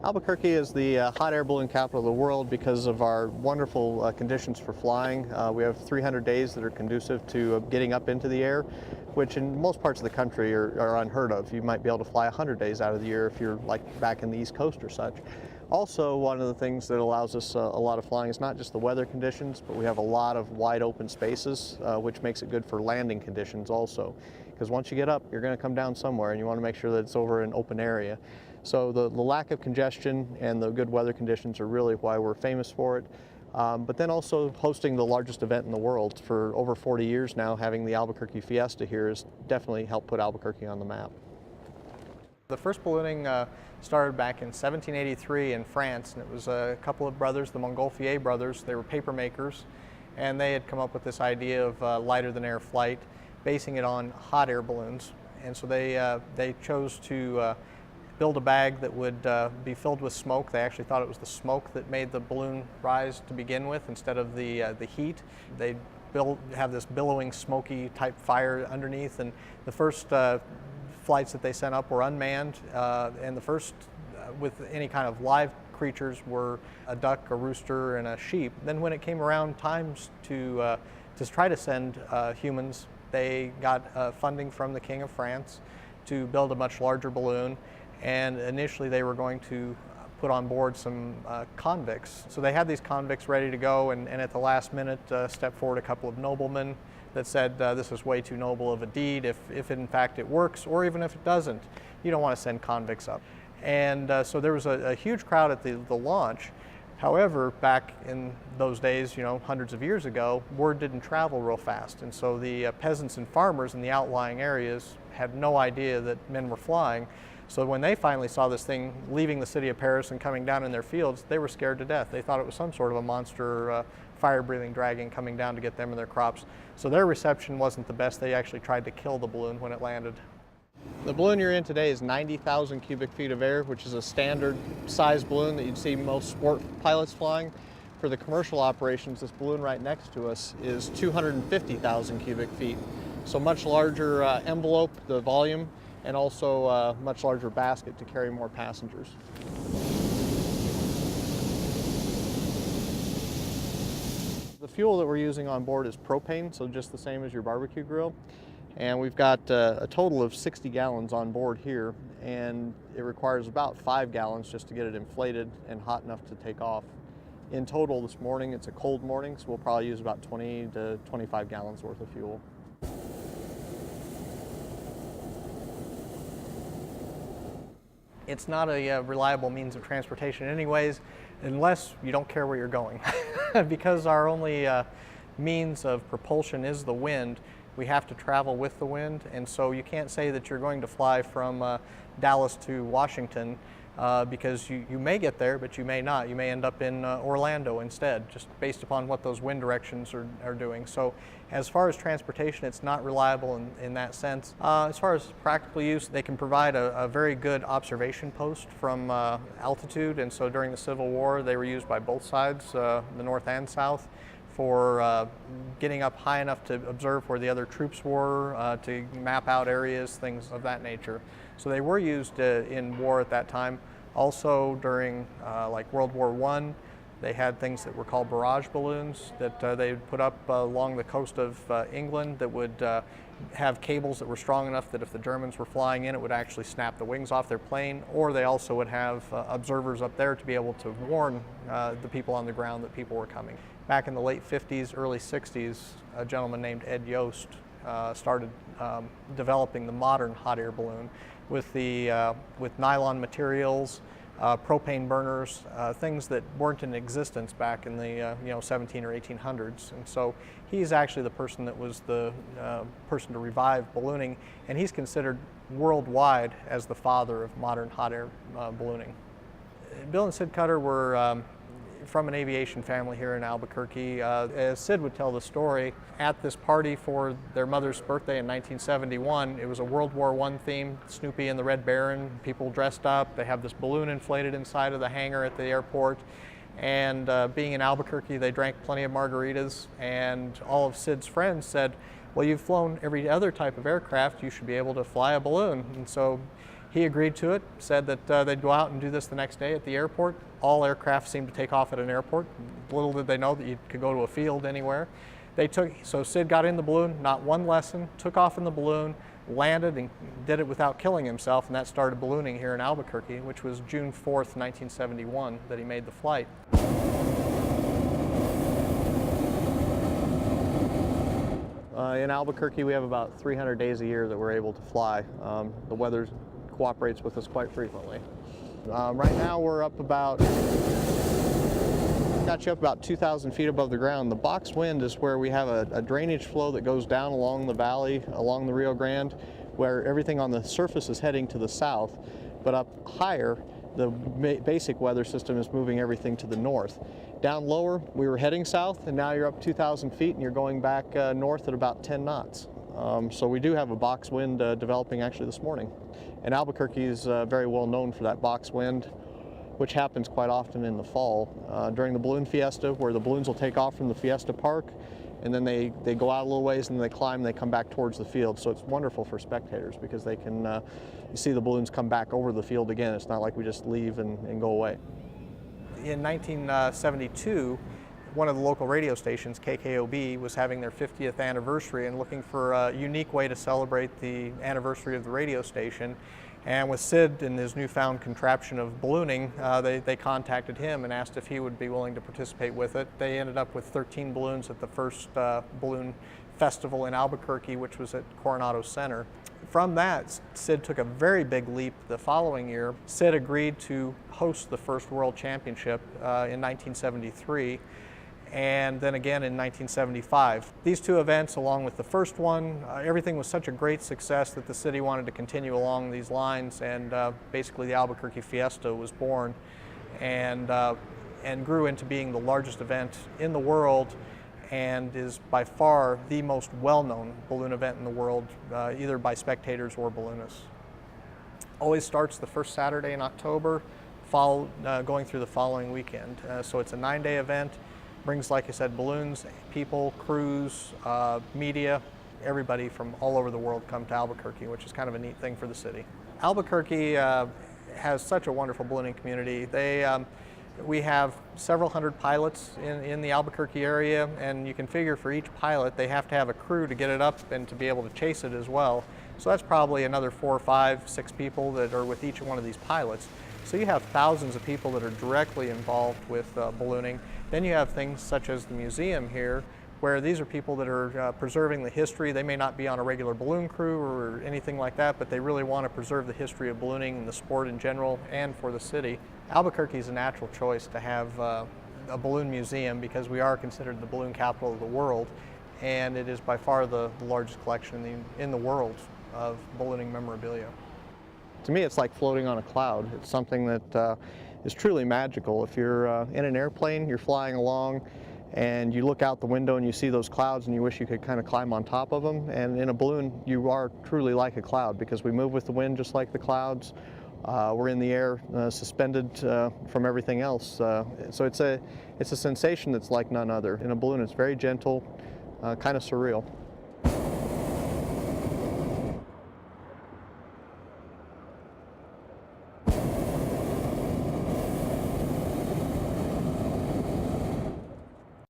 Albuquerque is the hot air balloon capital of the world because of our wonderful conditions for flying. We have 300 days that are conducive to getting up into the air, which in most parts of the country are unheard of. You might be able to fly 100 days out of the year if you're like back in the East Coast or such. Also, one of the things that allows us a lot of flying is not just the weather conditions, but we have a lot of wide open spaces, which makes it good for landing conditions also. Because once you get up, you're going to come down somewhere and you want to make sure that it's over an open area. So the lack of congestion and the good weather conditions are really why we're famous for it. But then also hosting the largest event in the world for over 40 years now, having the Albuquerque Fiesta here has definitely helped put Albuquerque on the map. The first ballooning started back in 1783 in France, and it was a couple of brothers, the Montgolfier brothers. They were paper makers, and they had come up with this idea of lighter than air flight, basing it on hot air balloons. And so they chose to build a bag that would be filled with smoke. They actually thought it was the smoke that made the balloon rise to begin with instead of the heat. They have this billowing, smoky type fire underneath, and the first flights that they sent up were unmanned, and the first with any kind of live creatures were a duck, a rooster, and a sheep. Then when it came around times to try to send humans, they got funding from the King of France to build a much larger balloon, and initially they were going to put on board some convicts. So they had these convicts ready to go, and at the last minute stepped forward a couple of noblemen that said this is way too noble of a deed. If in fact it works, or even if it doesn't, you don't want to send convicts up. And so there was a huge crowd at the launch. However, back in those days, hundreds of years ago, word didn't travel real fast. And so the peasants and farmers in the outlying areas had no idea that men were flying. So when they finally saw this thing leaving the city of Paris and coming down in their fields, they were scared to death. They thought it was some sort of a monster fire-breathing dragon coming down to get them and their crops. So their reception wasn't the best. They actually tried to kill the balloon when it landed. The balloon you're in today is 90,000 cubic feet of air, which is a standard size balloon that you'd see most sport pilots flying. For the commercial operations, this balloon right next to us is 250,000 cubic feet. So much larger envelope, the volume, and also a much larger basket to carry more passengers. The fuel that we're using on board is propane, so just the same as your barbecue grill. And we've got a total of 60 gallons on board here, and it requires about 5 gallons just to get it inflated and hot enough to take off. In total this morning, it's a cold morning, so we'll probably use about 20 to 25 gallons worth of fuel. It's not a reliable means of transportation anyways, unless you don't care where you're going. Because our only means of propulsion is the wind, we have to travel with the wind, and so you can't say that you're going to fly from Dallas to Washington because you may get there, but you may not. You may end up in Orlando instead, just based upon what those wind directions are doing. So as far as transportation, it's not reliable in that sense. As far as practical use, they can provide a very good observation post from altitude, and so during the Civil War, they were used by both sides, the North and South, for getting up high enough to observe where the other troops were, to map out areas, things of that nature. So they were used in war at that time. Also during like World War I, they had things that were called barrage balloons that they would put up along the coast of England that would have cables that were strong enough that if the Germans were flying in, it would actually snap the wings off their plane, or they also would have observers up there to be able to warn the people on the ground that people were coming. Back in the late 50s, early 60s, a gentleman named Ed Yost started developing the modern hot air balloon with nylon materials, propane burners, things that weren't in existence back in the 17 or 1800s. And so he's actually the person that was the person to revive ballooning, and he's considered worldwide as the father of modern hot air ballooning. Bill and Sid Cutter were from an aviation family here in Albuquerque. As Sid would tell the story, at this party for their mother's birthday in 1971, it was a World War I theme, Snoopy and the Red Baron, people dressed up, they have this balloon inflated inside of the hangar at the airport, and being in Albuquerque, they drank plenty of margaritas, and all of Sid's friends said, well, you've flown every other type of aircraft, you should be able to fly a balloon. And so He agreed to it, said that they'd go out and do this the next day at the airport. All aircraft seem to take off at an airport. Little did they know that you could go to a field anywhere. So Sid got in the balloon, not one lesson, took off in the balloon, landed and did it without killing himself, and that started ballooning here in Albuquerque, which was June 4th, 1971, that he made the flight. In Albuquerque, we have about 300 days a year that we're able to fly. The weather cooperates with us quite frequently. Right now we're up about, got you up about 2,000 feet above the ground. The box wind is where we have a drainage flow that goes down along the valley, along the Rio Grande, where everything on the surface is heading to the south, but up higher, the basic weather system is moving everything to the north. Down lower, we were heading south, and now you're up 2,000 feet and you're going back north at about 10 knots. So we do have a box wind developing actually this morning. And Albuquerque is very well known for that box wind, which happens quite often in the fall during the Balloon Fiesta, where the balloons will take off from the Fiesta Park, and then they go out a little ways and they climb and they come back towards the field. So it's wonderful for spectators because they can see the balloons come back over the field again. It's not like we just leave and go away. In 1972, one of the local radio stations, KKOB, was having their 50th anniversary and looking for a unique way to celebrate the anniversary of the radio station. And with Sid and his newfound contraption of ballooning, they contacted him and asked if he would be willing to participate with it. They ended up with 13 balloons at the first balloon festival in Albuquerque, which was at Coronado Center. From that, Sid took a very big leap the following year. Sid agreed to host the first World Championship in 1973, and then again in 1975. These two events, along with the first one, everything was such a great success that the city wanted to continue along these lines, and basically the Albuquerque Fiesta was born and grew into being the largest event in the world, and is by far the most well-known balloon event in the world, either by spectators or balloonists. Always starts the first Saturday in October, going through the following weekend. So it's a 9-day event, brings, like I said, balloons, people, crews, media, everybody from all over the world come to Albuquerque, which is kind of a neat thing for the city. Albuquerque has such a wonderful ballooning community. We have several hundred pilots in the Albuquerque area, and you can figure for each pilot they have to have a crew to get it up and to be able to chase it as well. So that's probably another 4, 5, 6 people that are with each one of these pilots. So you have thousands of people that are directly involved with ballooning. Then you have things such as the museum here, where these are people that are preserving the history. They may not be on a regular balloon crew or anything like that, but they really want to preserve the history of ballooning and the sport in general and for the city. Albuquerque is a natural choice to have a balloon museum because we are considered the balloon capital of the world, and it is by far the largest collection in the world of ballooning memorabilia. To me, it's like floating on a cloud. It's something that is truly magical. If you're in an airplane, you're flying along, and you look out the window and you see those clouds and you wish you could kind of climb on top of them. And in a balloon, you are truly like a cloud because we move with the wind just like the clouds. We're in the air, suspended from everything else. So it's a sensation that's like none other. In a balloon, it's very gentle, kind of surreal.